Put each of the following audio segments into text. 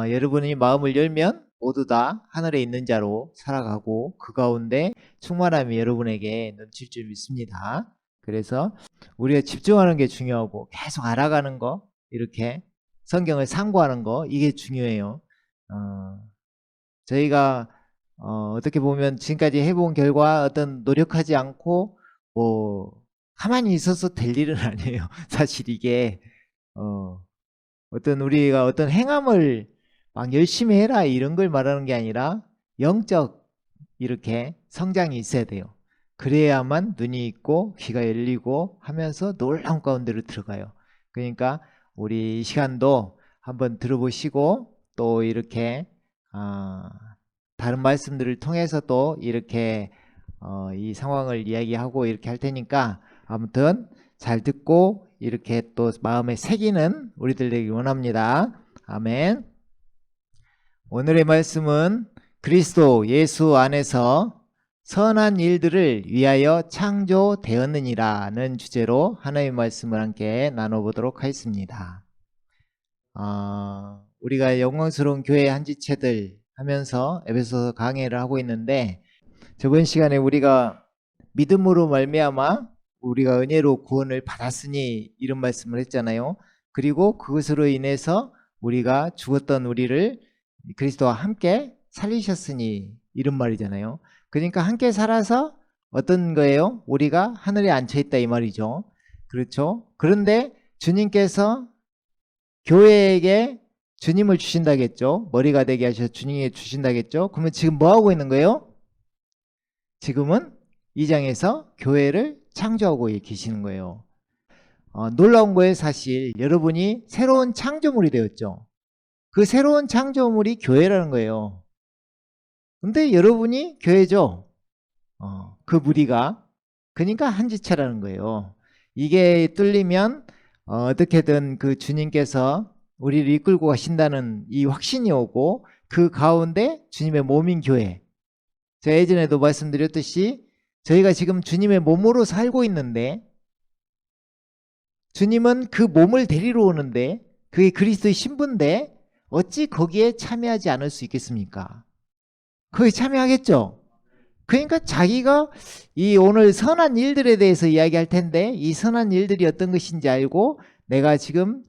여러분이 마음을 열면 모두 다 하늘에 있는 자로 살아가고 그 가운데 충만함이 여러분에게 넘칠 줄 믿습니다. 그래서 우리가 집중하는 게 중요하고 계속 알아가는 거, 이렇게 성경을 상고하는 거, 이게 중요해요. 저희가 어떻게 보면 지금까지 해본 결과 어떤 노력하지 않고 뭐 가만히 있어서 될 일은 아니에요. 사실 이게 어떤 우리가 어떤 행함을 막 열심히 해라 이런 걸 말하는 게 아니라 영적 이렇게 성장이 있어야 돼요. 그래야만 눈이 있고 귀가 열리고 하면서 놀라운 가운데로 들어가요. 그러니까 우리 이 시간도 한번 들어보시고 또 이렇게 다른 말씀들을 통해서 또 이렇게 이 상황을 이야기하고 이렇게 할 테니까 아무튼 잘 듣고 이렇게 또 마음에 새기는 우리들 되기 원합니다. 아멘. 오늘의 말씀은 그리스도 예수 안에서 선한 일들을 위하여 창조되었느니라는 주제로 하나님의 말씀을 함께 나눠보도록 하겠습니다. 우리가 영광스러운 교회 한 지체들 하면서 에베소서 강해를 하고 있는데, 저번 시간에 우리가 믿음으로 말미암아 우리가 은혜로 구원을 받았으니 이런 말씀을 했잖아요. 그리고 그것으로 인해서 우리가 죽었던 우리를 그리스도와 함께 살리셨으니 이런 말이잖아요. 그러니까 함께 살아서 어떤 거예요? 우리가 하늘에 앉혀있다 이 말이죠. 그렇죠? 그런데 주님께서 교회에게 주님을 주신다겠죠. 머리가 되게 하셔서 주님에게 주신다겠죠. 그러면 지금 뭐 하고 있는 거예요? 지금은 이 장에서 교회를 창조하고 계시는 거예요. 놀라운 거예요. 사실 여러분이 새로운 창조물이 되었죠. 그 새로운 창조물이 교회라는 거예요. 근데 여러분이 교회죠. 그 무리가. 그러니까 한 지체라는 거예요. 이게 뚫리면 어떻게든 그 주님께서 우리를 이끌고 가신다는 이 확신이 오고, 그 가운데 주님의 몸인 교회. 제가 예전에도 말씀드렸듯이 저희가 지금 주님의 몸으로 살고 있는데, 주님은 그 몸을 데리러 오는데 그게 그리스도의 신부인데 어찌 거기에 참여하지 않을 수 있겠습니까? 거기 참여하겠죠. 그러니까 자기가 이 오늘 선한 일들에 대해서 이야기할 텐데, 이 선한 일들이 어떤 것인지 알고 내가 지금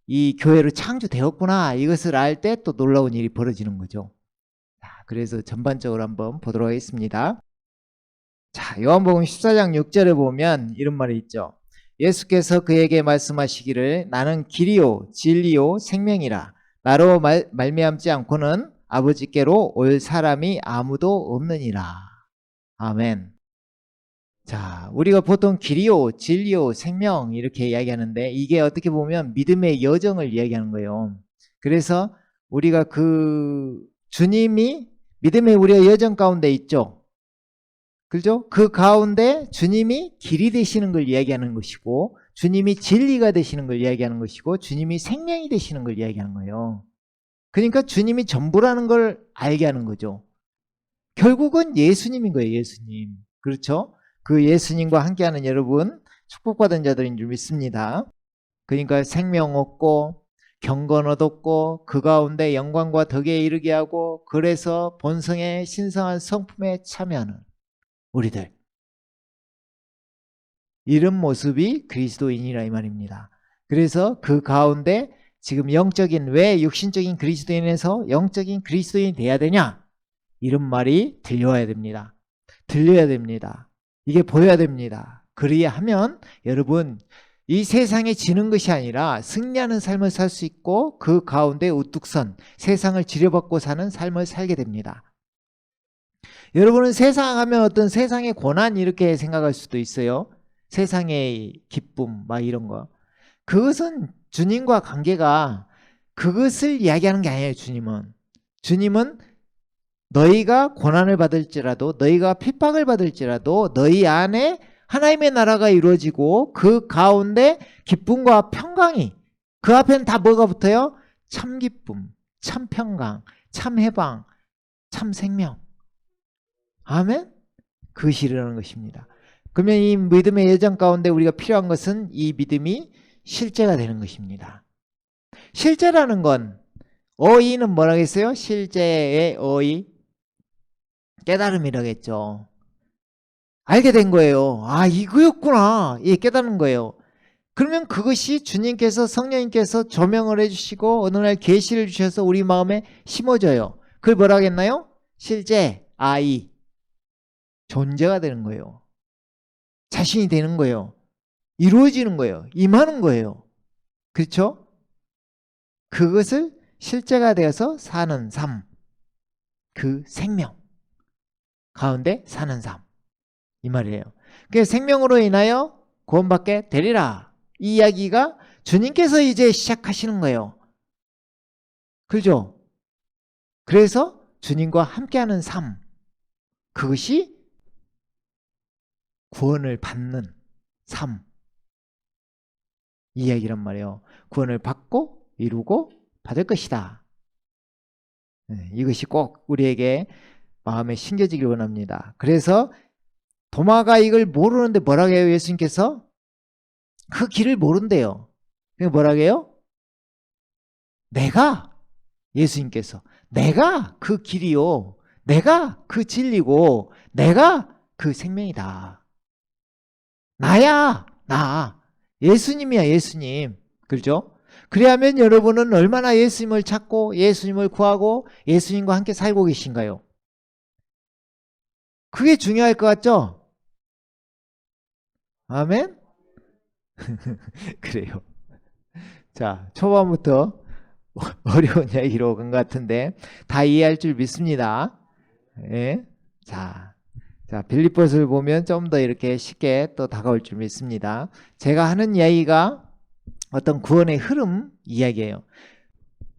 이 교회로 창조되었구나, 이것을 알 때 또 놀라운 일이 벌어지는 거죠. 그래서 전반적으로 한번 보도록 하겠습니다. 자, 요한복음 14장 6절에 보면 이런 말이 있죠. 예수께서 그에게 말씀하시기를 나는 길이요 진리요 생명이라. 나로 말미암지 않고는 아버지께로 올 사람이 아무도 없느니라. 아멘. 자, 우리가 보통 길이요 진리요 생명 이렇게 이야기하는데, 이게 어떻게 보면 믿음의 여정을 이야기하는 거예요. 그래서 우리가 그 주님이 믿음의 우리의 여정 가운데 있죠. 그죠? 그 가운데 주님이 길이 되시는 걸 이야기하는 것이고, 주님이 진리가 되시는 걸 이야기하는 것이고, 주님이 생명이 되시는 걸 이야기하는 거예요. 그러니까 주님이 전부라는 걸 알게 하는 거죠. 결국은 예수님인 거예요. 예수님. 그렇죠? 그 예수님과 함께하는 여러분, 축복받은 자들인 줄 믿습니다. 그러니까 생명 얻고 경건 얻었고 그 가운데 영광과 덕에 이르게 하고, 그래서 본성의 신성한 성품에 참여하는 우리들, 이런 모습이 그리스도인이라 이 말입니다. 그래서 그 가운데 지금 영적인, 왜 육신적인 그리스도인에서 영적인 그리스도인이 돼야 되냐, 이런 말이 들려야 됩니다. 들려야 됩니다. 이게 보여야 됩니다. 그래야 하면 여러분 이 세상에 지는 것이 아니라 승리하는 삶을 살 수 있고, 그 가운데 우뚝 선 세상을 지려받고 사는 삶을 살게 됩니다. 여러분은 세상 하면 어떤 세상의 고난 이렇게 생각할 수도 있어요. 세상의 기쁨 막 이런 거. 그것은 주님과 관계가 그것을 이야기하는 게 아니에요. 주님은 너희가 고난을 받을지라도, 너희가 핍박을 받을지라도 너희 안에 하나님의 나라가 이루어지고 그 가운데 기쁨과 평강이, 그 앞에는 다 뭐가 붙어요? 참 기쁨, 참 평강, 참 해방, 참 생명. 아멘? 그것이 일어나는 것입니다. 그러면 이 믿음의 여정 가운데 우리가 필요한 것은 이 믿음이 실제가 되는 것입니다. 실제라는 건 어이는 뭐라겠어요? 실제의 어이. 깨달음이라겠죠. 알게 된 거예요. 아, 이거였구나. 예, 깨닫는 거예요. 그러면 그것이 주님께서 성령님께서 조명을 해주시고 어느 날 계시를 주셔서 우리 마음에 심어져요. 그걸 뭐라 하겠나요? 실제 아이 존재가 되는 거예요. 자신이 되는 거예요. 이루어지는 거예요. 임하는 거예요. 그렇죠? 그것을 실제가 되어서 사는 삶, 그 생명 가운데 사는 삶, 이 말이에요. 그래서 생명으로 인하여 구원받게 되리라. 이 이야기가 주님께서 이제 시작하시는 거예요. 그죠? 그래서 주님과 함께하는 삶, 그것이 구원을 받는 삶, 이 이야기란 말이에요. 구원을 받고 이루고 받을 것이다. 이것이 꼭 우리에게 마음에 심겨지길 원합니다. 그래서 도마가 이걸 모르는데 뭐라고 해요? 예수님께서 그 길을 모른대요. 뭐라고 해요? 내가, 예수님께서 내가 그 길이요, 내가 그 진리고 내가 그 생명이다. 나야, 나. 예수님이야, 예수님. 그렇죠? 그래야면 여러분은 얼마나 예수님을 찾고 예수님을 구하고 예수님과 함께 살고 계신가요? 그게 중요할 것 같죠? 아멘? 그래요. 자, 초반부터 어려운 이야기로 간 것 같은데 다 이해할 줄 믿습니다. 예? 자, 빌립보서를 보면 좀 더 이렇게 쉽게 또 다가올 줄 믿습니다. 제가 하는 이야기가 어떤 구원의 흐름 이야기예요.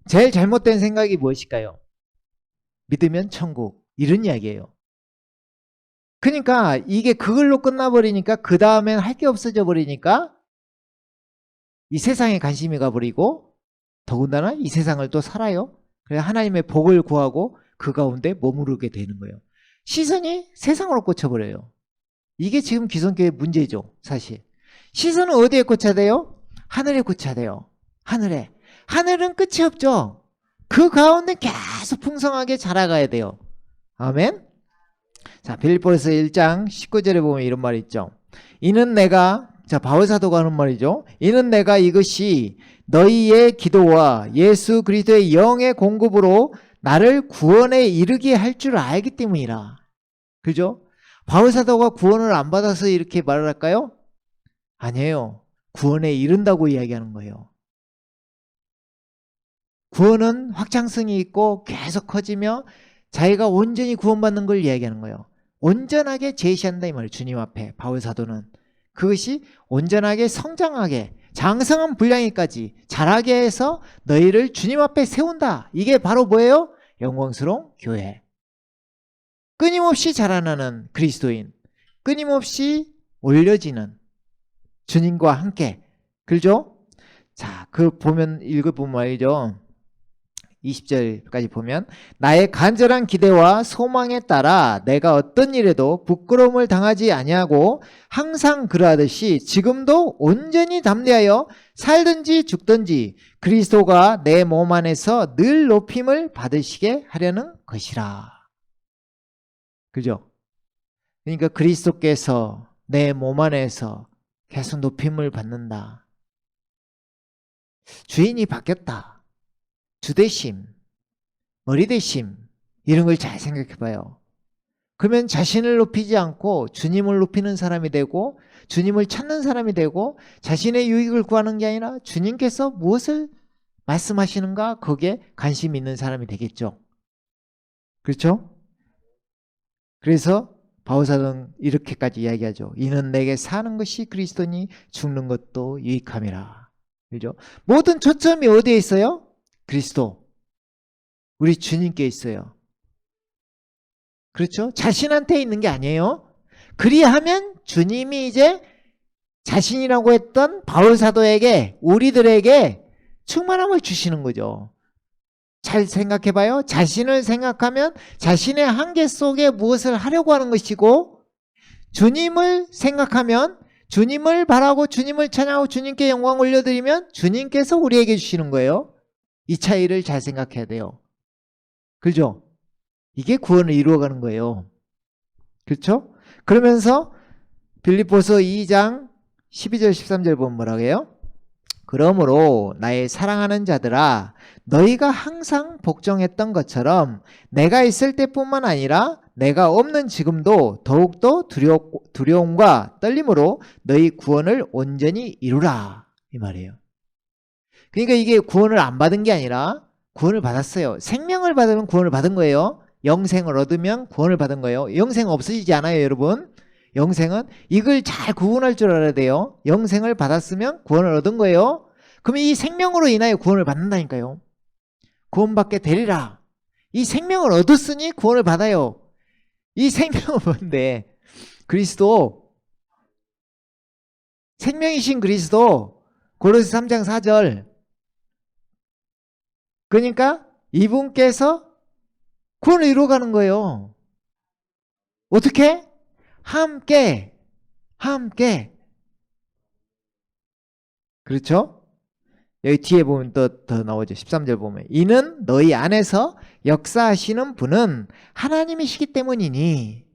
제일 잘못된 생각이 무엇일까요? 믿으면 천국, 이런 이야기예요. 그러니까 이게 그걸로 끝나버리니까 그 다음엔 할 게 없어져 버리니까 이 세상에 관심이 가버리고 더군다나 이 세상을 또 살아요. 그래서 하나님의 복을 구하고 그 가운데 머무르게 되는 거예요. 시선이 세상으로 꽂혀버려요. 이게 지금 기성교회의 문제죠, 사실. 시선은 어디에 꽂혀야 돼요? 하늘에 꽂혀야 돼요. 하늘에. 하늘은 끝이 없죠. 그 가운데 계속 풍성하게 자라가야 돼요. 아멘. 자, 빌립보서 1장 19절에 보면 이런 말이 있죠. 이는 내가, 자, 바울사도가 하는 말이죠. 이는 내가 이것이 너희의 기도와 예수 그리스도의 영의 공급으로 나를 구원에 이르게 할 줄 알기 때문이라. 그죠? 바울사도가 구원을 안 받아서 이렇게 말을 할까요? 아니에요. 구원에 이른다고 이야기하는 거예요. 구원은 확장성이 있고 계속 커지며 자기가 온전히 구원받는 걸 이야기하는 거예요. 온전하게 제시한다 이 말이에요. 주님 앞에 바울사도는. 그것이 온전하게 성장하게 장성한 분량에까지 자라게 해서 너희를 주님 앞에 세운다. 이게 바로 뭐예요? 영광스러운 교회. 끊임없이 자라나는 그리스도인, 끊임없이 올려지는 주님과 함께. 그렇죠? 자, 그 보면 읽어보면 말이죠. 20절까지 보면 나의 간절한 기대와 소망에 따라 내가 어떤 일에도 부끄러움을 당하지 아니하고 항상 그러하듯이 지금도 온전히 담대하여 살든지 죽든지 그리스도가 내 몸 안에서 늘 높임을 받으시게 하려는 것이라. 그죠? 그러니까 그리스도께서 내 몸 안에서 계속 높임을 받는다. 주인이 바뀌었다. 주대심, 머리대심, 이런 걸 잘 생각해 봐요. 그러면 자신을 높이지 않고 주님을 높이는 사람이 되고 주님을 찾는 사람이 되고 자신의 유익을 구하는 게 아니라 주님께서 무엇을 말씀하시는가 거기에 관심이 있는 사람이 되겠죠. 그렇죠? 그래서 바울사도는 이렇게까지 이야기하죠. 이는 내게 사는 것이 그리스도니 죽는 것도 유익함이라. 그렇죠? 모든 초점이 어디에 있어요? 그리스도, 우리 주님께 있어요. 그렇죠? 자신한테 있는 게 아니에요. 그리하면 주님이 이제 자신이라고 했던 바울사도에게, 우리들에게 충만함을 주시는 거죠. 잘 생각해봐요. 자신을 생각하면 자신의 한계 속에 무엇을 하려고 하는 것이고, 주님을 생각하면 주님을 바라고 주님을 찬양하고 주님께 영광 올려드리면 주님께서 우리에게 주시는 거예요. 이 차이를 잘 생각해야 돼요. 그죠? 이게 구원을 이루어가는 거예요. 그렇죠? 그러면서 빌립보서 2장 12절 13절 보면 뭐라고 해요? 그러므로 나의 사랑하는 자들아 너희가 항상 복종했던 것처럼 내가 있을 때뿐만 아니라 내가 없는 지금도 더욱더 두려움과 떨림으로 너희 구원을 온전히 이루라 이 말이에요. 그러니까 이게 구원을 안 받은 게 아니라 구원을 받았어요. 생명을 받으면 구원을 받은 거예요. 영생을 얻으면 구원을 받은 거예요. 영생 없어지지 않아요, 여러분. 영생은 이걸 잘 구분할 줄 알아야 돼요. 영생을 받았으면 구원을 얻은 거예요. 그럼 이 생명으로 인하여 구원을 받는다니까요. 구원받게 되리라. 이 생명을 얻었으니 구원을 받아요. 이 생명은 뭔데? 그리스도, 생명이신 그리스도. 고린도서 3장 4절. 그러니까 이분께서 구원을 이루어가는 거예요. 어떻게? 함께. 그렇죠? 여기 뒤에 보면 더 나오죠. 13절 보면 이는 너희 안에서 역사하시는 분은 하나님이시기 때문이니.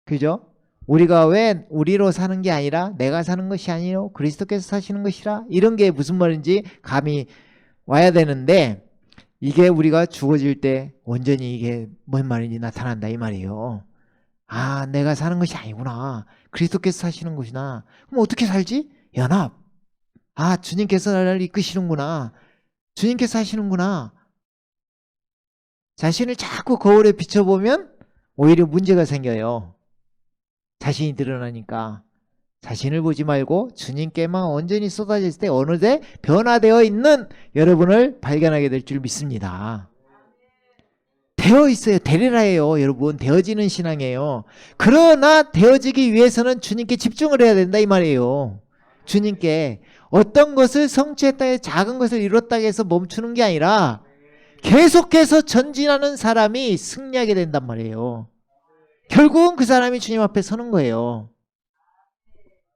그죠? 우리가 왜 우리로 사는 게 아니라 내가 사는 것이 아니요 그리스도께서 사시는 것이라. 이런 게 무슨 말인지 감이 와야 되는데 이게 우리가 죽어질 때 온전히 이게 뭔 말인지 나타난다 이 말이에요. 아, 내가 사는 것이 아니구나. 그리스도께서 사시는 것이나. 그럼 어떻게 살지? 연합. 아, 주님께서 나를 이끄시는구나. 주님께서 하시는구나. 자신을 자꾸 거울에 비춰보면 오히려 문제가 생겨요. 자신이 드러나니까. 자신을 보지 말고 주님께만 온전히 쏟아질 때 어느새 변화되어 있는 여러분을 발견하게 될 줄 믿습니다. 되어 있어요. 되리라예요. 여러분. 되어지는 신앙이에요. 그러나 되어지기 위해서는 주님께 집중을 해야 된다 이 말이에요. 주님께 어떤 것을 성취했다 해서 작은 것을 이뤘다 해서 멈추는 게 아니라 계속해서 전진하는 사람이 승리하게 된단 말이에요. 결국은 그 사람이 주님 앞에 서는 거예요.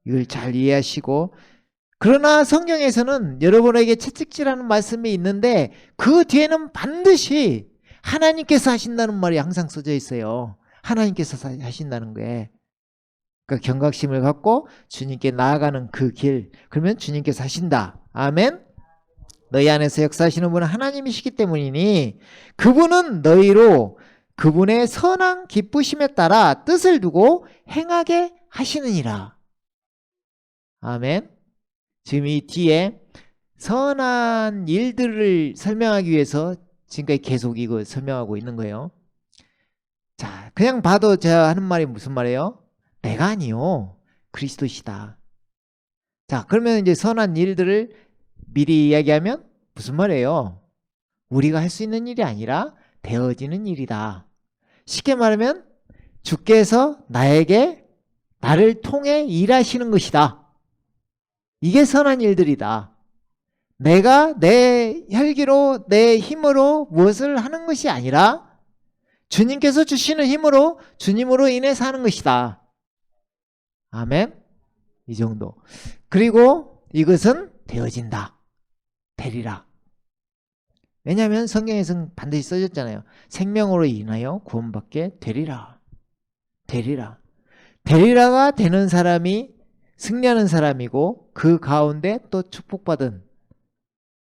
이걸 잘 이해하시고, 그러나 성경에서는 여러분에게 채찍질하는 말씀이 있는데 그 뒤에는 반드시 하나님께서 하신다는 말이 항상 써져 있어요. 하나님께서 하신다는 거에. 그러니까 경각심을 갖고 주님께 나아가는 그 길, 그러면 주님께서 하신다. 아멘. 너희 안에서 역사하시는 분은 하나님이시기 때문이니 그분은 너희로 그분의 선한 기쁘심에 따라 뜻을 두고 행하게 하시느니라. 아멘. 지금 이 뒤에 선한 일들을 설명하기 위해서 지금까지 계속 이거 설명하고 있는 거예요. 자, 그냥 봐도 제가 하는 말이 무슨 말이에요? 내가 아니요. 그리스도시다. 자, 그러면 이제 선한 일들을 미리 이야기하면 무슨 말이에요? 우리가 할 수 있는 일이 아니라 되어지는 일이다. 쉽게 말하면 주께서 나를 통해 일하시는 것이다. 이게 선한 일들이다. 내가 내 혈기로 내 힘으로 무엇을 하는 것이 아니라 주님께서 주시는 힘으로 주님으로 인해 사는 것이다. 아멘. 이 정도. 그리고 이것은 되어진다. 되리라. 왜냐하면 성경에서는 반드시 써졌잖아요. 생명으로 인하여 구원받게 되리라. 되리라. 되리라가 되는 사람이 승리하는 사람이고 그 가운데 또 축복받은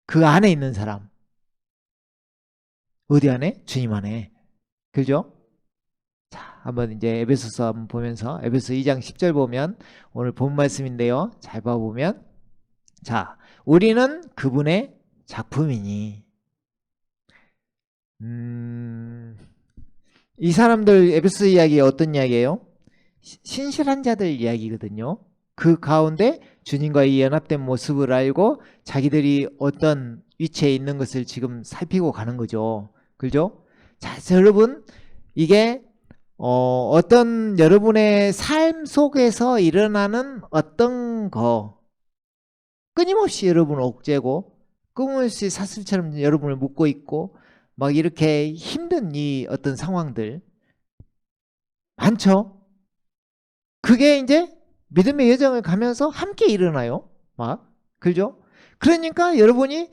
그 안에 있는 사람. 어디 안에? 주님 안에. 그죠? 자, 한번 이제 에베소서 한번 보면서 에베소 2장 10절 보면 오늘 본 말씀인데요. 잘 봐보면 자, 우리는 그분의 작품이니 이 사람들 에베소 이야기 어떤 이야기예요? 신실한 자들 이야기거든요. 그 가운데 주님과의 연합된 모습을 알고 자기들이 어떤 위치에 있는 것을 지금 살피고 가는 거죠. 그죠? 자, 여러분 이게 어떤 여러분의 삶 속에서 일어나는 어떤 거 끊임없이 여러분을 옥죄고 끊임없이 사슬처럼 여러분을 묶고 있고 막 이렇게 힘든 이 어떤 상황들 많죠? 그게 이제 믿음의 여정을 가면서 함께 일어나요. 막. 그죠? 그러니까 여러분이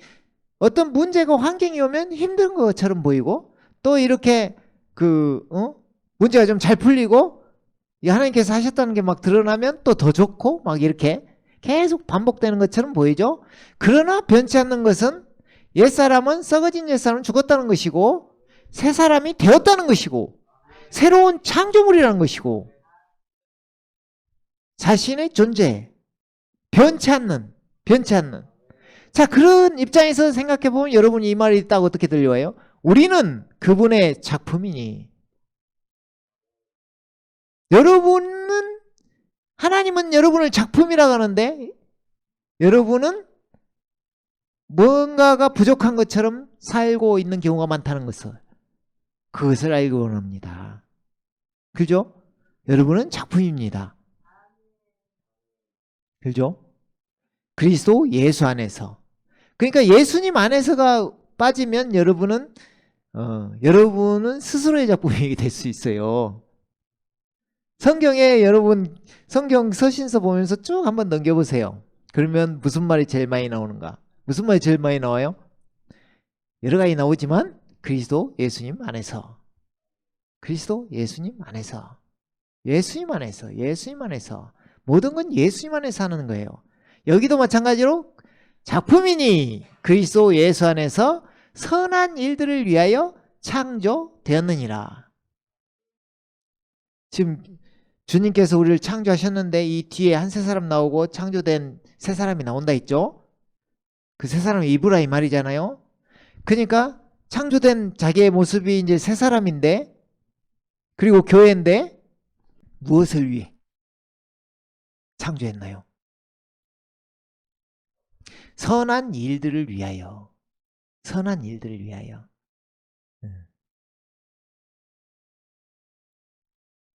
어떤 문제가 환경이 오면 힘든 것처럼 보이고 또 이렇게 문제가 좀 잘 풀리고 하나님께서 하셨다는 게 막 드러나면 또 더 좋고 막 이렇게 계속 반복되는 것처럼 보이죠. 그러나 변치 않는 것은 옛사람은 썩어진 옛사람은 죽었다는 것이고 새 사람이 되었다는 것이고 새로운 창조물이라는 것이고 자신의 존재 변치 않는 자, 그런 입장에서 생각해보면 여러분이 이 말이 있다고 어떻게 들려와요? 우리는 그분의 작품이니 하나님은 여러분을 작품이라고 하는데 여러분은 뭔가가 부족한 것처럼 살고 있는 경우가 많다는 그것을 알고 원합니다. 그죠? 여러분은 작품입니다. 그죠? 그리스도 예수 안에서. 그러니까 예수님 안에서가 빠지면 여러분은 스스로의 작품이 될 수 있어요. 성경에 여러분 성경 서신서 보면서 쭉 한번 넘겨보세요. 그러면 무슨 말이 제일 많이 나오는가? 무슨 말이 제일 많이 나와요? 여러 가지 나오지만 그리스도 예수님 안에서 그리스도 예수님 안에서 예수님 안에서 예수님 안에서 모든 건 예수님 안에서 하는 거예요. 여기도 마찬가지로 작품이니 그리스도 예수 안에서 선한 일들을 위하여 창조되었느니라. 지금 주님께서 우리를 창조하셨는데 이 뒤에 한 세 사람 나오고 창조된 세 사람이 나온다 했죠. 그 세 사람이 이브라 이 말이잖아요. 그러니까 창조된 자기의 모습이 이제 세 사람인데 그리고 교회인데 무엇을 위해 창조했나요? 선한 일들을 위하여. 선한 일들을 위하여.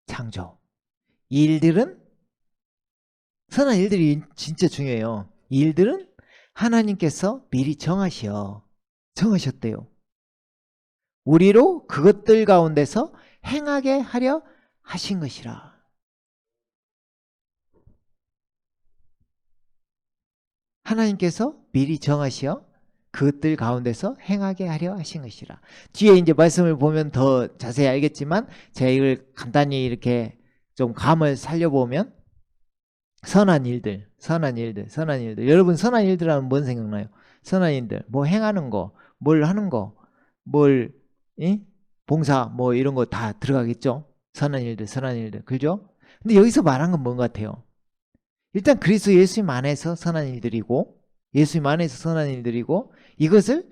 창조. 선한 일들이 진짜 중요해요. 일들은 하나님께서 미리 정하셨대요. 우리로 그것들 가운데서 행하게 하려 하신 것이라. 하나님께서 미리 정하시어 그것들 가운데서 행하게 하려 하신 것이라. 뒤에 이제 말씀을 보면 더 자세히 알겠지만 제가 이걸 간단히 이렇게 좀 감을 살려보면 선한 일들. 여러분 선한 일들 하면 뭔 생각나요? 선한 일들. 뭐 행하는 거, 뭘 하는 거, 봉사 뭐 이런 거 다 들어가겠죠? 선한 일들. 그죠? 근데 여기서 말한 건 뭔 같아요? 일단 그리스도 예수님 안에서 선한 일들이고 이것을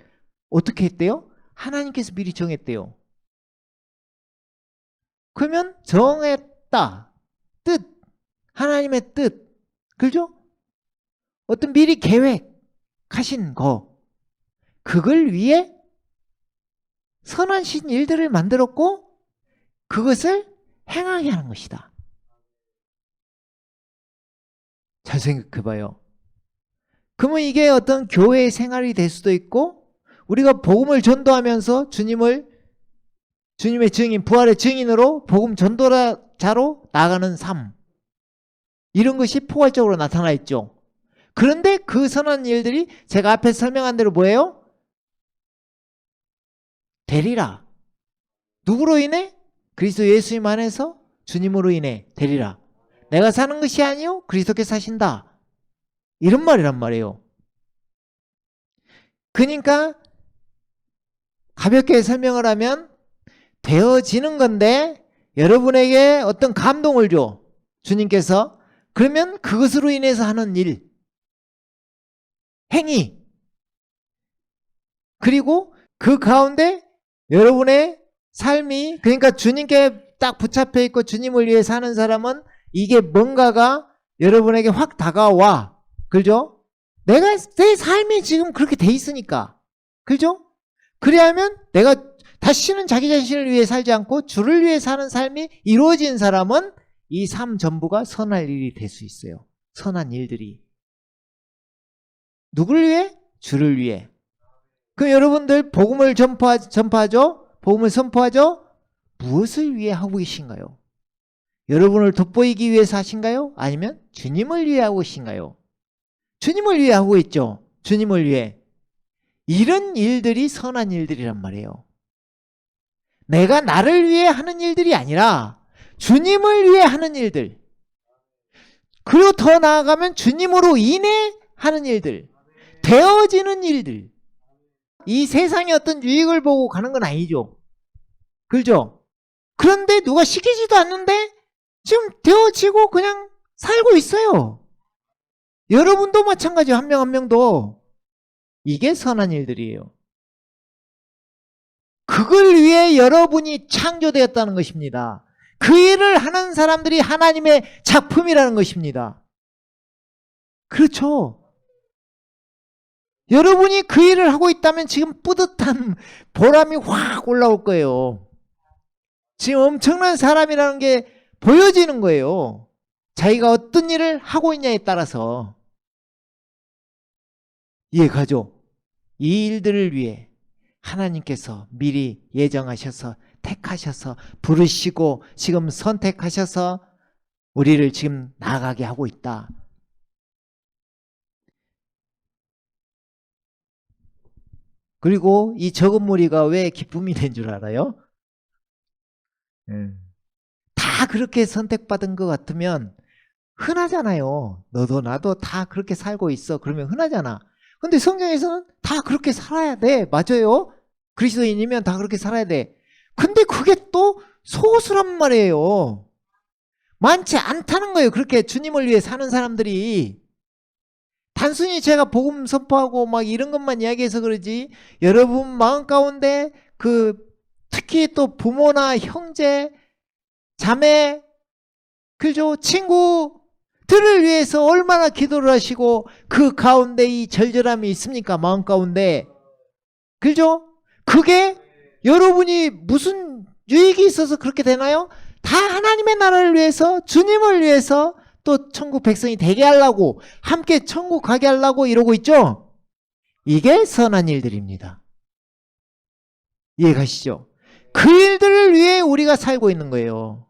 어떻게 했대요? 하나님께서 미리 정했대요. 그러면 정했다. 뜻. 하나님의 뜻. 그죠? 어떤 미리 계획하신 거. 그걸 위해 선한 일들을 만들었고 그것을 행하게 하는 것이다. 잘 생각해봐요. 그러면 이게 어떤 교회의 생활이 될 수도 있고 우리가 복음을 전도하면서 주님의 증인, 부활의 증인으로 복음 전도자로 나아가는 삶 이런 것이 포괄적으로 나타나 있죠. 그런데 그 선한 일들이 제가 앞에 설명한 대로 뭐예요? 되리라. 누구로 인해? 그리스도 예수님 안에서 주님으로 인해 되리라. 내가 사는 것이 아니요 그리스도께서 사신다. 이런 말이란 말이에요. 그러니까 가볍게 설명을 하면 되어지는 건데 여러분에게 어떤 감동을 줘. 주님께서. 그러면 그것으로 인해서 하는 일. 행위. 그리고 그 가운데 여러분의 삶이 그러니까 주님께 딱 붙잡혀 있고 주님을 위해 사는 사람은 이게 뭔가가 여러분에게 확 다가와. 그죠? 내 삶이 지금 그렇게 돼 있으니까. 그죠? 그래야면 내가 다시는 자기 자신을 위해 살지 않고 주를 위해 사는 삶이 이루어진 사람은 이 삶 전부가 선할 일이 될 수 있어요. 선한 일들이. 누구를 위해? 주를 위해. 그럼 여러분들 복음을 전파하죠? 복음을 선포하죠? 무엇을 위해 하고 계신가요? 여러분을 돋보이기 위해서 하신가요? 아니면 주님을 위해 하고 계신가요? 주님을 위해 하고 있죠. 주님을 위해. 이런 일들이 선한 일들이란 말이에요. 내가 나를 위해 하는 일들이 아니라 주님을 위해 하는 일들. 그리고 더 나아가면 주님으로 인해 하는 일들. 되어지는 일들. 이 세상의 어떤 유익을 보고 가는 건 아니죠. 그렇죠? 그런데 누가 시키지도 않는데 지금 되어지고 그냥 살고 있어요. 여러분도 마찬가지예요. 한 명 한 명도. 이게 선한 일들이에요. 그걸 위해 여러분이 창조되었다는 것입니다. 그 일을 하는 사람들이 하나님의 작품이라는 것입니다. 그렇죠? 여러분이 그 일을 하고 있다면 지금 뿌듯한 보람이 확 올라올 거예요. 지금 엄청난 사람이라는 게 보여지는 거예요. 자기가 어떤 일을 하고 있냐에 따라서. 이해가죠? 이 일들을 위해 하나님께서 미리 예정하셔서 택하셔서 부르시고 지금 선택하셔서 우리를 지금 나아가게 하고 있다. 그리고 이 적은 무리가 왜 기쁨이 된 줄 알아요? 다 그렇게 선택받은 것 같으면 흔하잖아요. 너도 나도 다 그렇게 살고 있어. 그러면 흔하잖아. 근데 성경에서는 다 그렇게 살아야 돼. 맞아요. 그리스도인이면 다 그렇게 살아야 돼. 근데 그게 또 소수란 말이에요. 많지 않다는 거예요. 그렇게 주님을 위해 사는 사람들이. 단순히 제가 복음 선포하고 막 이런 것만 이야기해서 그러지, 여러분 마음 가운데 특히 또 부모나 형제, 자매, 그죠? 친구들을 위해서 얼마나 기도를 하시고 그 가운데 이 절절함이 있습니까? 마음 가운데. 그죠? 그게 여러분이 무슨 유익이 있어서 그렇게 되나요? 다 하나님의 나라를 위해서, 주님을 위해서, 또 천국 백성이 되게 하려고, 함께 천국 가게 하려고 이러고 있죠? 이게 선한 일들입니다. 이해가시죠? 그 일들을 위해 우리가 살고 있는 거예요.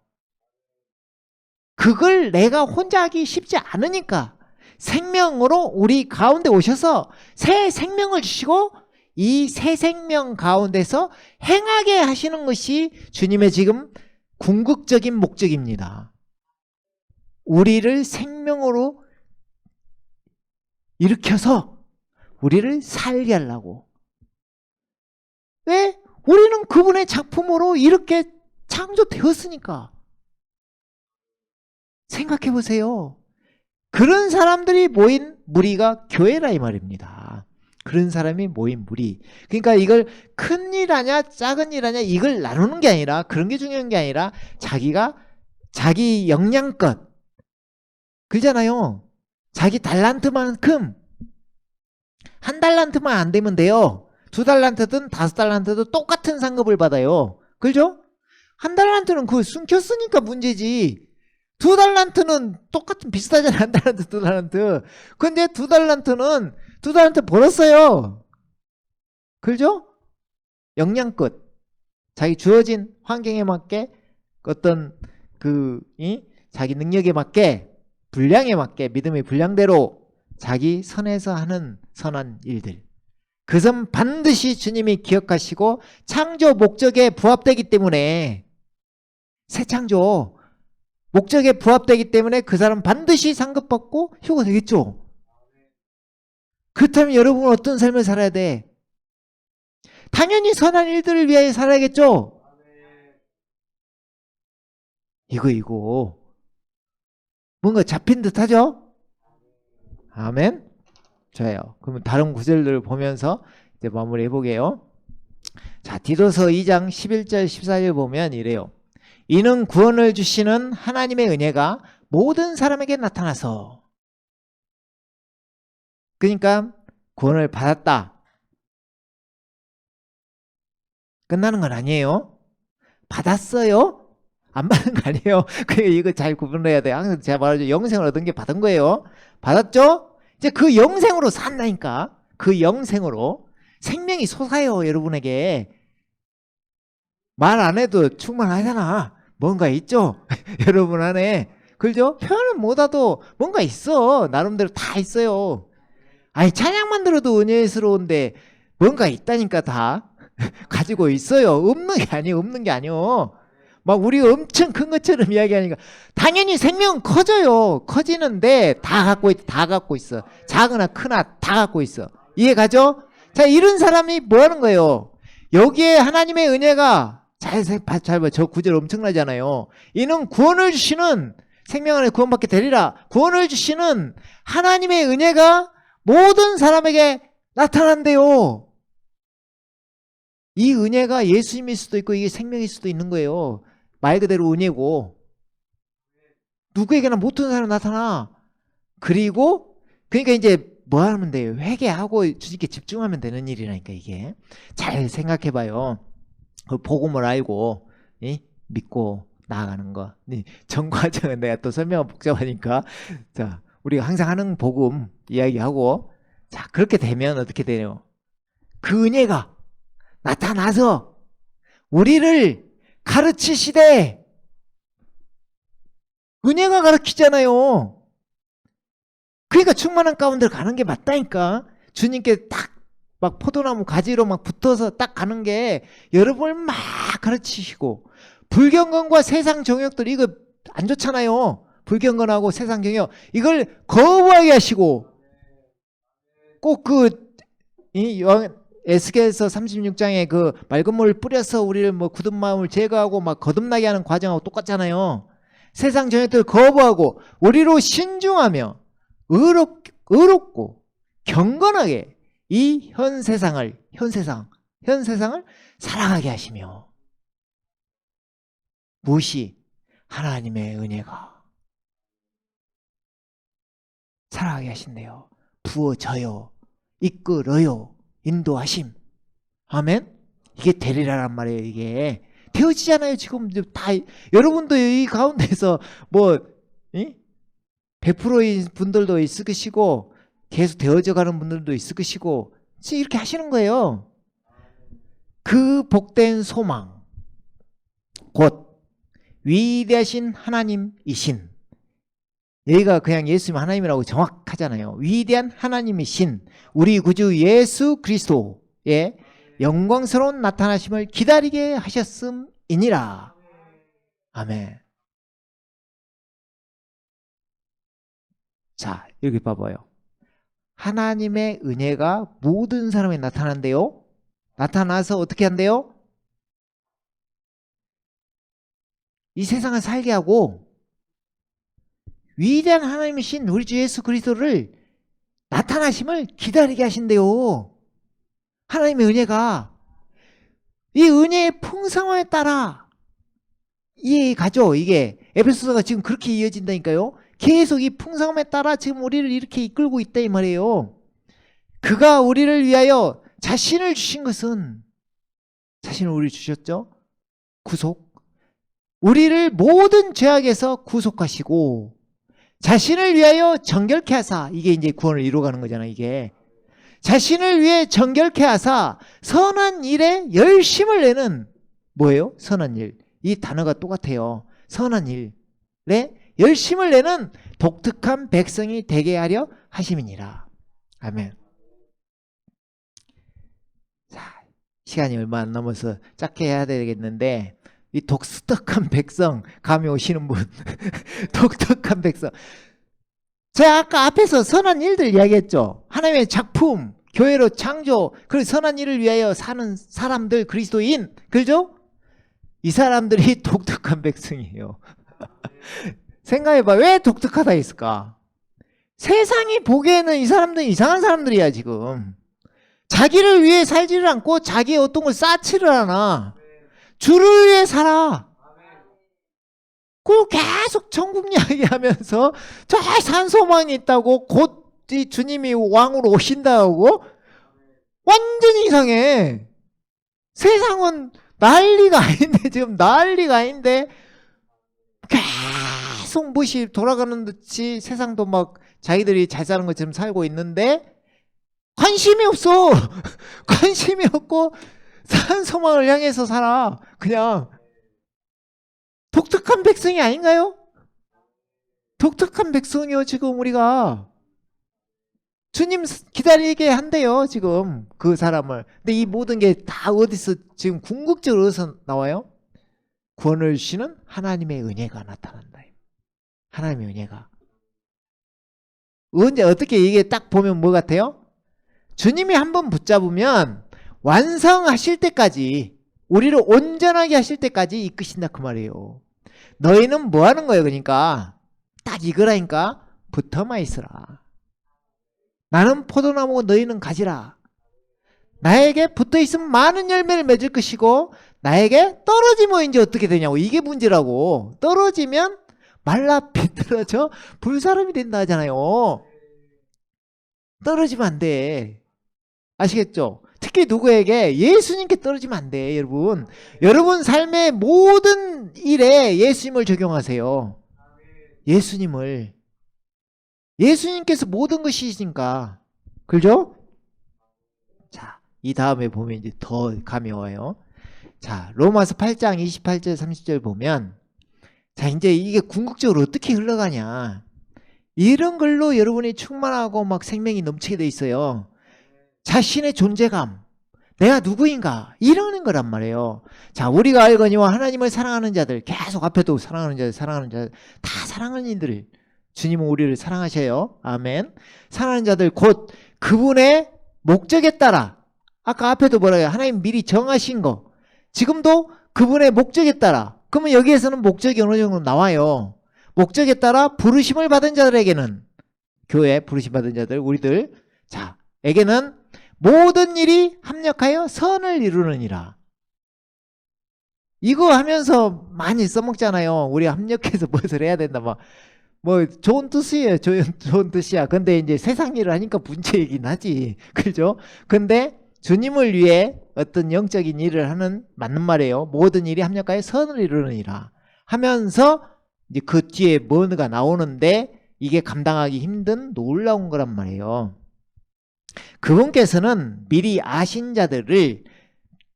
그걸 내가 혼자 하기 쉽지 않으니까 생명으로 우리 가운데 오셔서 새 생명을 주시고 이 새 생명 가운데서 행하게 하시는 것이 주님의 지금 궁극적인 목적입니다. 우리를 생명으로 일으켜서 우리를 살게 하려고. 왜? 우리는 그분의 작품으로 이렇게 창조되었으니까. 생각해 보세요. 그런 사람들이 모인 무리가 교회라 이 말입니다. 그런 사람이 모인 무리. 그러니까 이걸 큰 일 하냐 작은 일 하냐 이걸 나누는 게 아니라, 그런 게 중요한 게 아니라 자기 역량껏, 그러잖아요. 자기 달란트만큼, 한 달란트만 안 되면 돼요. 2달란트든 5달란트든 똑같은 상급을 받아요. 그죠? 한 달란트는 그거 숨겼으니까 문제지. 2달란트는 똑같은 비슷하잖아요. 한 달란트, 2달란트. 근데 2달란트는 2달란트 벌었어요. 그죠? 역량껏 자기 주어진 환경에 맞게 어떤 자기 능력에 맞게, 분량에 맞게, 믿음의 분량대로 자기 선에서 하는 선한 일들, 그것은 반드시 주님이 기억하시고 창조 목적에 부합되기 때문에, 새 창조 목적에 부합되기 때문에 그 사람 반드시 상급받고 휴가 되겠죠. 그렇다면 여러분은 어떤 삶을 살아야 돼? 당연히 선한 일들을 위하여 살아야겠죠. 이거 뭔가 잡힌 듯 하죠? 아멘. 좋아요. 그러면 다른 구절들을 보면서 이제 마무리 해보게요. 자, 디도서 2장 11절 14절 보면 이래요. 이는 구원을 주시는 하나님의 은혜가 모든 사람에게 나타나서. 그러니까 구원을 받았다, 끝나는 건 아니에요. 받았어요? 안 받은 거 아니에요. 이거 잘 구분해야 돼요. 항상 제가 말하죠. 영생을 얻은 게 받은 거예요. 받았죠? 이제 그 영생으로 산다니까. 그 영생으로 생명이 솟아요. 여러분에게 말 안 해도 충만하잖아. 뭔가 있죠? 여러분 안에. 그죠? 표현은 못해도 뭔가 있어. 나름대로 다 있어요. 아니, 찬양만 들어도 은혜스러운데 뭔가 있다니까 다. 가지고 있어요. 없는 게 아니요. 막 우리 엄청 큰 것처럼 이야기하니까 당연히 생명은 커져요. 커지는데 다 갖고 있어. 작으나 크나 다 갖고 있어. 이해 가죠? 자, 이런 사람이 뭐 하는 거예요? 여기에 하나님의 은혜가 잘 봐. 저 구절 엄청나잖아요. 이는 구원을 주시는 생명 안에 구원받게 되리라. 구원을 주시는 하나님의 은혜가 모든 사람에게 나타난대요. 이 은혜가 예수님일 수도 있고 이게 생명일 수도 있는 거예요. 말 그대로 은혜고 누구에게나 모든 사람 나타나. 그리고 그러니까 이제 뭐 하면 돼요? 회개하고 주님께 집중하면 되는 일이라니까 이게. 잘 생각해봐요. 그 복음을 알고 믿고 나아가는 거. 전 과정은 내가 또 설명은 복잡하니까 자 우리가 항상 하는 복음 이야기하고 자 그렇게 되면 어떻게 돼요? 그 은혜가 나타나서 우리를 가르치시되 은혜가 가르치잖아요. 그러니까 충만한 가운데 가는 게 맞다니까. 주님께 딱 막 포도나무 가지로 막 붙어서 딱 가는 게 여러분을 막 가르치시고 불경건과 세상 정욕들 이거 안 좋잖아요. 불경건하고 세상 정욕 이걸 거부하게 하시고 꼭 에스겔서 36장에 그 맑은 물을 뿌려서 우리를 뭐 굳은 마음을 제거하고 막 거듭나게 하는 과정하고 똑같잖아요. 세상 정욕들을 거부하고 우리로 신중하며 의롭고 경건하게 이 현 세상을 살아가게 하시며 무엇이 하나님의 은혜가 살아가게 하신대요. 부어져요. 이끌어요. 인도하심. 아멘. 이게 되리라란 말이에요. 이게 되어지잖아요. 지금 다 여러분도 이 가운데서 뭐 100%인 분들도 있을 것이고 계속 되어져 가는 분들도 있을 것이고 이렇게 하시는 거예요. 그 복된 소망 곧 위대하신 하나님이신 여기가 그냥 예수님 하나님이라고 정확하잖아요. 위대한 하나님이신 우리 구주 예수 그리스도의 영광스러운 나타나심을 기다리게 하셨음이니라. 아멘. 자, 여기 봐봐요. 하나님의 은혜가 모든 사람에 나타난대요. 나타나서 어떻게 한대요? 이 세상을 살게 하고 위대한 하나님이신 우리 주 예수 그리스도를 나타나심을 기다리게 하신대요. 하나님의 은혜가 이 은혜의 풍성함에 따라 이해가죠. 이게 에베소서가 지금 그렇게 이어진다니까요. 계속 이 풍성함에 따라 지금 우리를 이렇게 이끌고 있다 이 말이에요. 그가 우리를 위하여 자신을 주신 것은 자신을 우리 주셨죠. 구속. 우리를 모든 죄악에서 구속하시고 자신을 위하여 정결케 하사 이게 이제 구원을 이루어가는 거잖아. 이게 자신을 위해 정결케 하사 선한 일에 열심을 내는 뭐예요? 선한 일. 이 단어가 똑같아요. 선한 일에 열심을 내는 독특한 백성이 되게 하려 하심이니라. 아멘. 자, 시간이 얼마 안 남아서 짧게 해야 되겠는데 이 독특한 백성 감이 오시는 분 독특한 백성. 제가 아까 앞에서 선한 일들 이야기했죠. 하나님의 작품, 교회로 창조, 그리고 선한 일을 위하여 사는 사람들, 그리스도인, 그죠? 이 사람들이 독특한 백성이에요. 생각해봐. 왜 독특하다 했을까? 세상이 보기에는 이 사람들은 이상한 사람들이야 지금. 자기를 위해 살지를 않고 자기의 어떤 걸 쌓지를 않아. 주를 위해 살아. 그 계속 천국 이야기하면서 저 산소망이 있다고 곧 이 주님이 왕으로 오신다고 완전히 이상해. 세상은 난리가 아닌데 지금 난리가 아닌데 계속 무시 돌아가는 듯이 세상도 막 자기들이 잘 사는 것처럼 살고 있는데 관심이 없어. 관심이 없고 산소망을 향해서 살아. 그냥 독특한 백성이 아닌가요? 독특한 백성이요 지금 우리가. 주님 기다리게 한대요, 지금 그 사람을. 근데 이 모든 게 다 어디서 지금 궁극적으로 어디서 나와요? 구원을 주시는 하나님의 은혜가 나타난다. 하나님의 은혜가. 언제 어떻게 이게 딱 보면 뭐 같아요? 주님이 한번 붙잡으면 완성하실 때까지, 우리를 온전하게 하실 때까지 이끄신다 그 말이에요. 너희는 뭐 하는 거예요? 그러니까 딱 이거라니까, 붙어만 있으라. 나는 포도나무고 너희는 가지라. 나에게 붙어있으면 많은 열매를 맺을 것이고 나에게 떨어지면 이제 어떻게 되냐고. 이게 문제라고. 떨어지면 말라 비틀어져 불사람이 된다 하잖아요. 떨어지면 안 돼. 아시겠죠? 특히 누구에게? 예수님께 떨어지면 안 돼, 여러분. 여러분 삶의 모든 일에 예수님을 적용하세요. 예수님을. 예수님께서 모든 것이시니까. 그죠? 자, 이 다음에 보면 이제 더 감이 와요. 자, 로마서 8장 28절 30절 보면, 자, 이제 이게 궁극적으로 어떻게 흘러가냐. 이런 걸로 여러분이 충만하고 막 생명이 넘치게 돼 있어요. 자신의 존재감, 내가 누구인가, 이러는 거란 말이에요. 자, 우리가 알거니와 하나님을 사랑하는 자들, 계속 앞에도 사랑하는 자들, 다 사랑하는 이들, 주님은 우리를 사랑하셔요. 아멘. 사랑하는 자들 곧 그분의 목적에 따라, 아까 앞에도 뭐라고요? 하나님 미리 정하신 거, 지금도 그분의 목적에 따라. 그러면 여기에서는 목적이 어느 정도 나와요. 목적에 따라 부르심을 받은 자들에게는, 교회 부르심 받은 자들, 우리들, 자, 에게는 모든 일이 합력하여 선을 이루느니라. 이거 하면서 많이 써먹잖아요. 우리 합력해서 무엇을 해야 된다. 뭐 좋은 뜻이에요. 좋은 뜻이야. 근데 이제 세상 일을 하니까 문제이긴 하지. 그죠? 근데 주님을 위해 어떤 영적인 일을 하는, 맞는 말이에요. 모든 일이 합력하여 선을 이루느니라 하면서 이제 그 뒤에 뭐가 나오는데 이게 감당하기 힘든 놀라운 거란 말이에요. 그분께서는 미리 아신 자들을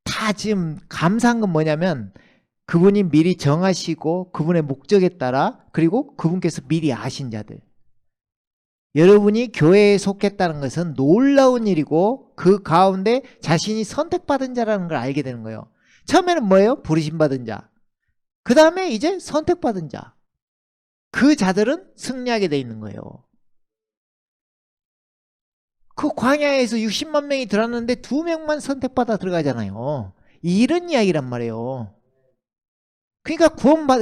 다, 지금 감사한 건 뭐냐면 그분이 미리 정하시고 그분의 목적에 따라, 그리고 그분께서 미리 아신 자들, 여러분이 교회에 속했다는 것은 놀라운 일이고 그 가운데 자신이 선택받은 자라는 걸 알게 되는 거예요. 처음에는 뭐예요? 부르심받은 자. 그 다음에 이제 선택받은 자. 그 자들은 승리하게 돼 있는 거예요. 그 광야에서 60만 명이 들어왔는데 2명만 선택받아 들어가잖아요. 이런 이야기란 말이에요. 그러니까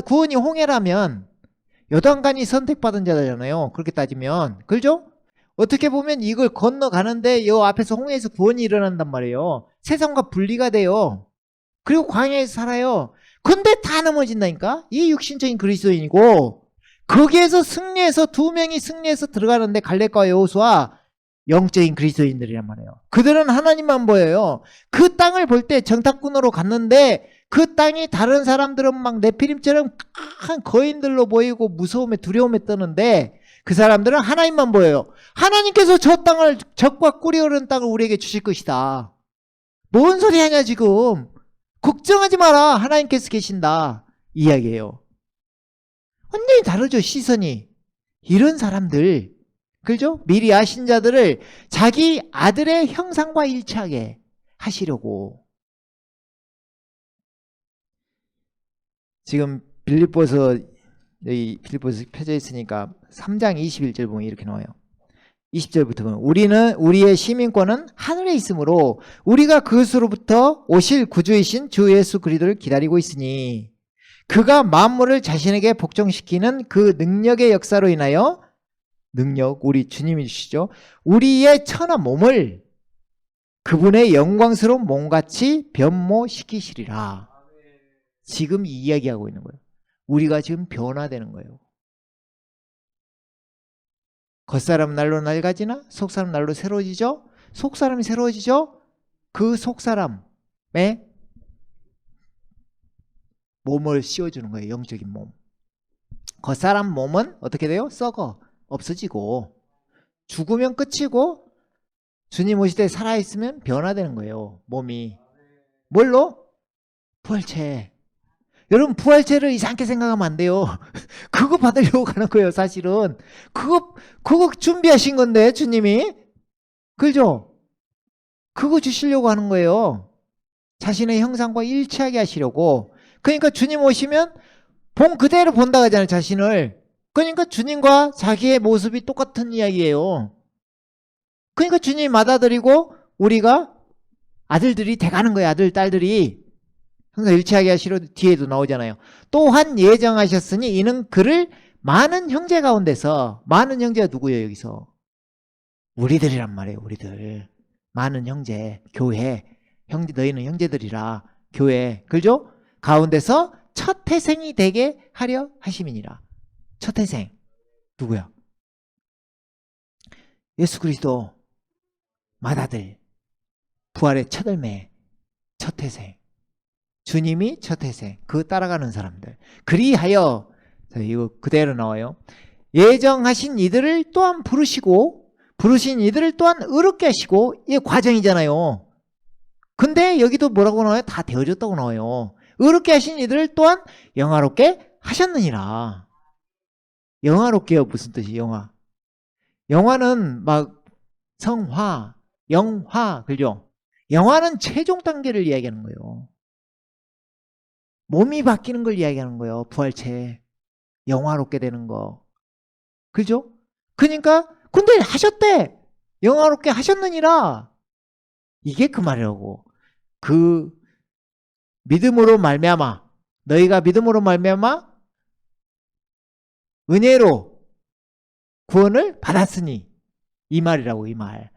구원이 홍해라면 요단강이 선택받은 자잖아요. 그렇게 따지면. 그죠? 어떻게 보면 이걸 건너가는데 요 앞에서 홍해에서 구원이 일어난단 말이에요. 세상과 분리가 돼요. 그리고 광야에서 살아요. 근데 다 넘어진다니까? 이 육신적인 그리스도인이고, 거기에서 승리해서 2명이 승리해서 들어가는데 갈렙과 여호수아, 영적인 그리스도인들이란 말이에요. 그들은 하나님만 보여요. 그 땅을 볼 때 정탐꾼으로 갔는데 그 땅이 다른 사람들은 막 네피림처럼 큰 거인들로 보이고 무서움에 두려움에 떠는데 그 사람들은 하나님만 보여요. 하나님께서 저 땅을, 적과 꿀이 흐르는 땅을 우리에게 주실 것이다. 뭔 소리 하냐 지금. 걱정하지 마라. 하나님께서 계신다. 이야기예요. 완전히 다르죠, 시선이. 이런 사람들, 그죠? 미리 아신 자들을 자기 아들의 형상과 일치하게 하시려고. 지금 빌립보서, 여기 빌립보서 펴져 있으니까 3장 21절 보면 이렇게 나와요. 20절부터 보면, 우리는, 우리의 시민권은 하늘에 있으므로 우리가 그것으로부터 오실 구주이신 주 예수 그리스도를 기다리고 있으니 그가 만물을 자신에게 복종시키는 그 능력의 역사로 인하여, 능력, 우리 주님이 주시죠. 우리의 천하 몸을 그분의 영광스러운 몸같이 변모시키시리라. 지금 이 이야기하고 있는 거예요. 우리가 지금 변화되는 거예요. 겉사람 날로 낡아지나 속사람 날로 새로워지죠. 속사람이 새로워지죠. 그 속사람의 몸을 씌워주는 거예요. 영적인 몸. 겉사람 몸은 어떻게 돼요? 썩어, 없어지고, 죽으면 끝이고, 주님 오실 때 살아있으면 변화되는 거예요. 몸이. 뭘로? 부활체. 여러분, 부활체를 이상하게 생각하면 안 돼요. 그거 받으려고 가는 거예요, 사실은. 그거 준비하신 건데, 주님이. 그죠? 그거 주시려고 하는 거예요. 자신의 형상과 일치하게 하시려고. 그러니까 주님 오시면 본 그대로 본다 하잖아요, 자신을. 그러니까 주님과 자기의 모습이 똑같은 이야기예요. 그러니까 주님이 받아들이고 우리가 아들들이 돼가는 거예요. 아들, 딸들이. 항상 일치하게 하시려 뒤에도 나오잖아요. 또한 예정하셨으니 이는 그를 많은 형제 가운데서, 많은 형제가 누구예요, 여기서? 우리들이란 말이에요, 우리들. 많은 형제, 교회. 형제, 너희는 형제들이라, 교회. 그죠? 가운데서 첫 태생이 되게 하려 하심이니라. 첫 태생. 누구야? 예수 그리스도 맏아들. 부활의 첫 열매. 첫 태생. 주님이 첫 태생. 그 따라가는 사람들. 그리하여, 이거 그대로 나와요. 예정하신 이들을 또한 부르시고, 부르신 이들을 또한 의롭게 하시고, 이게 과정이잖아요. 근데 여기도 뭐라고 나와요? 다 되어졌다고 나와요. 의롭게 하신 이들을 또한 영화롭게 하셨느니라. 영화롭게요, 무슨 뜻이 영화? 영화는 막 성화, 영화, 그죠? 영화는 최종 단계를 이야기하는 거예요. 몸이 바뀌는 걸 이야기하는 거예요. 부활체. 영화롭게 되는 거. 그죠? 그러니까 근데 하셨대. 영화롭게 하셨느니라. 이게 그 말이라고. 그 믿음으로 말미암아, 너희가 믿음으로 말미암아 은혜로 구원을 받았으니, 이 말이라고. 이 말.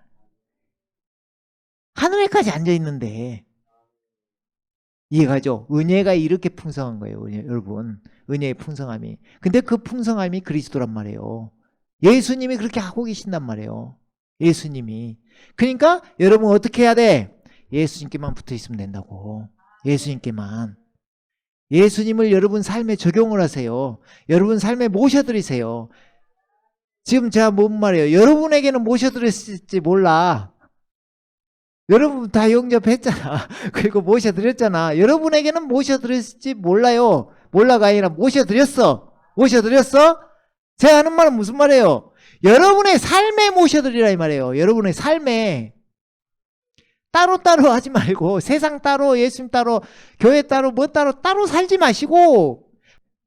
하늘에까지 앉아있는데 이해가죠? 은혜가 이렇게 풍성한 거예요, 여러분. 은혜의 풍성함이. 근데 그 풍성함이 그리스도란 말이에요. 예수님이 그렇게 하고 계신단 말이에요. 예수님이. 그러니까 여러분 어떻게 해야 돼? 예수님께만 붙어 있으면 된다고. 예수님께만. 예수님을 여러분 삶에 적용을 하세요. 여러분 삶에 모셔드리세요. 지금 제가 뭔 말이에요? 여러분에게는 모셔드렸을지 몰라. 여러분 다 영접했잖아. 그리고 모셔드렸잖아. 여러분에게는 모셔드렸을지 몰라요. 몰라가 아니라 모셔드렸어. 모셔드렸어? 제가 하는 말은 무슨 말이에요? 여러분의 삶에 모셔드리라 이 말이에요. 여러분의 삶에. 따로따로 하지 말고, 세상 따로, 예수님 따로, 교회 따로, 뭐 따로 살지 마시고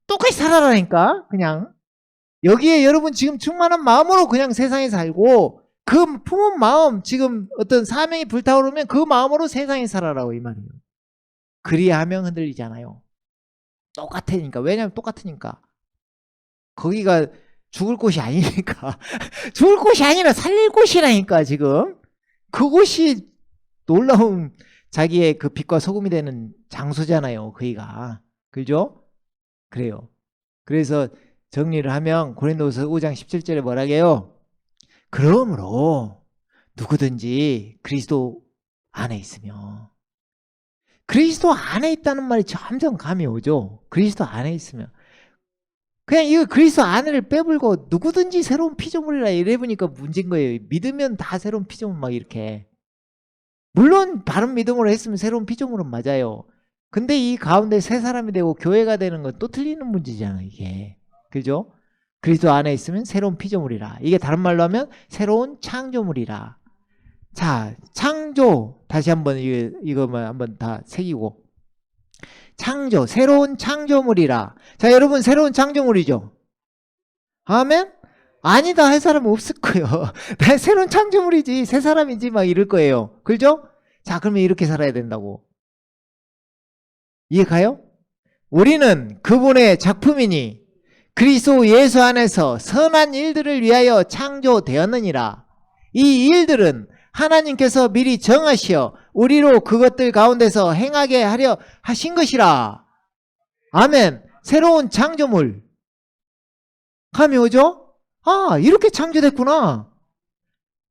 똑같이 살아라니까. 그냥 여기에 여러분 지금 충만한 마음으로 그냥 세상에 살고, 그 품은 마음, 지금 어떤 사명이 불타오르면 그 마음으로 세상에 살아라고 이 말이에요. 그리하면 흔들리지 않아요. 똑같으니까. 왜냐하면 똑같으니까. 거기가 죽을 곳이 아니니까. 죽을 곳이 아니라 살릴 곳이라니까 지금. 그곳이 놀라운 자기의 그 빛과 소금이 되는 장소잖아요. 거기가. 그죠? 그래요. 그래서 정리를 하면 고린도후서 5장 17절에 뭐라 해요? 그러므로 누구든지 그리스도 안에 있으면. 그리스도 안에 있다는 말이 점점 감이 오죠. 그리스도 안에 있으면. 그냥 이거 그리스도 안을 빼불고 누구든지 새로운 피조물이라 이래보니까 문제인 거예요. 믿으면 다 새로운 피조물 막 이렇게. 물론 바른 믿음으로 했으면 새로운 피조물은 맞아요. 근데 이 가운데 새 사람이 되고 교회가 되는 건 또 틀리는 문제잖아요. 이게. 그죠? 그리스도 안에 있으면 새로운 피조물이라. 이게 다른 말로 하면 새로운 창조물이라. 자, 창조. 다시 한번 이거만 한번 다 새기고. 창조. 새로운 창조물이라. 자, 여러분 새로운 창조물이죠? 아멘? 아니다 할 사람은 없을 거예요. 나 새로운 창조물이지. 새 사람이지 막 이럴 거예요. 그죠? 자, 그러면 이렇게 살아야 된다고. 이해 가요? 우리는 그분의 작품이니 그리스도 예수 안에서 선한 일들을 위하여 창조되었느니라. 이 일들은 하나님께서 미리 정하시어 우리로 그것들 가운데서 행하게 하려 하신 것이라. 아멘. 새로운 창조물. 감이 오죠? 아, 이렇게 창조됐구나.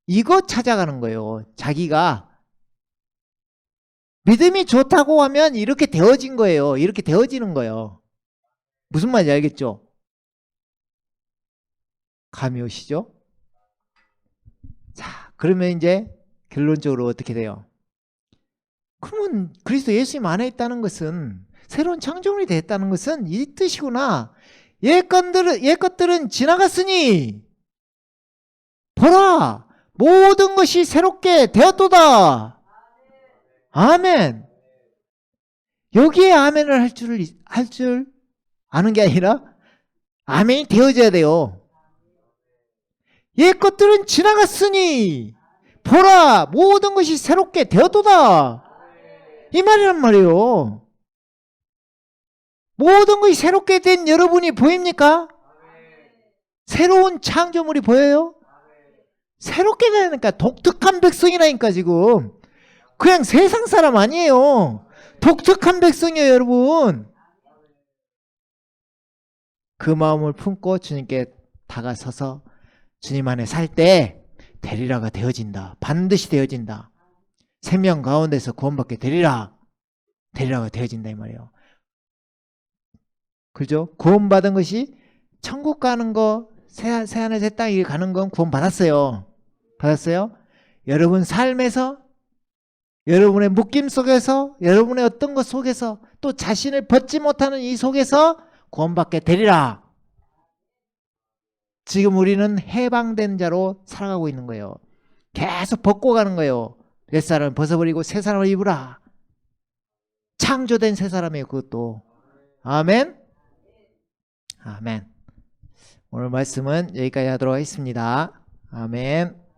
이거 찾아가는 거예요. 자기가 믿음이 좋다고 하면 이렇게 되어진 거예요. 이렇게 되어지는 거예요. 무슨 말인지 알겠죠? 감이 오시죠? 자, 그러면 이제 결론적으로 어떻게 돼요? 그러면 그리스도 예수님 안에 있다는 것은, 새로운 창조물이 됐다는 것은 이 뜻이구나. 옛 것들은 지나갔으니 보라 모든 것이 새롭게 되었도다. 아멘. 여기에 아멘을 할 줄 아는 게 아니라 아멘이 되어져야 돼요. 옛 것들은 지나갔으니 보라 모든 것이 새롭게 되었도다. 이 말이란 말이에요. 모든 것이 새롭게 된 여러분이 보입니까? 새로운 창조물이 보여요? 새롭게 되니까 독특한 백성이라니까 지금. 그냥 세상 사람 아니에요. 독특한 백성이에요 여러분. 그 마음을 품고 주님께 다가서서 주님 안에 살 때 되리라가 되어진다. 반드시 되어진다. 생명 가운데서 구원받게 되리라가 되어진다 이 말이에요. 그죠? 구원받은 것이 천국 가는 거, 새하늘 새 땅에 가는 건 구원받았어요. 받았어요? 여러분 삶에서, 여러분의 묶임 속에서, 여러분의 어떤 것 속에서, 또 자신을 벗지 못하는 이 속에서 구원받게 되리라. 지금 우리는 해방된 자로 살아가고 있는 거예요. 계속 벗고 가는 거예요. 옛사람을 벗어버리고 새 사람을 입으라. 창조된 새 사람이에요. 그것도. 아멘. 아멘. 오늘 말씀은 여기까지 하도록 하겠습니다. 아멘.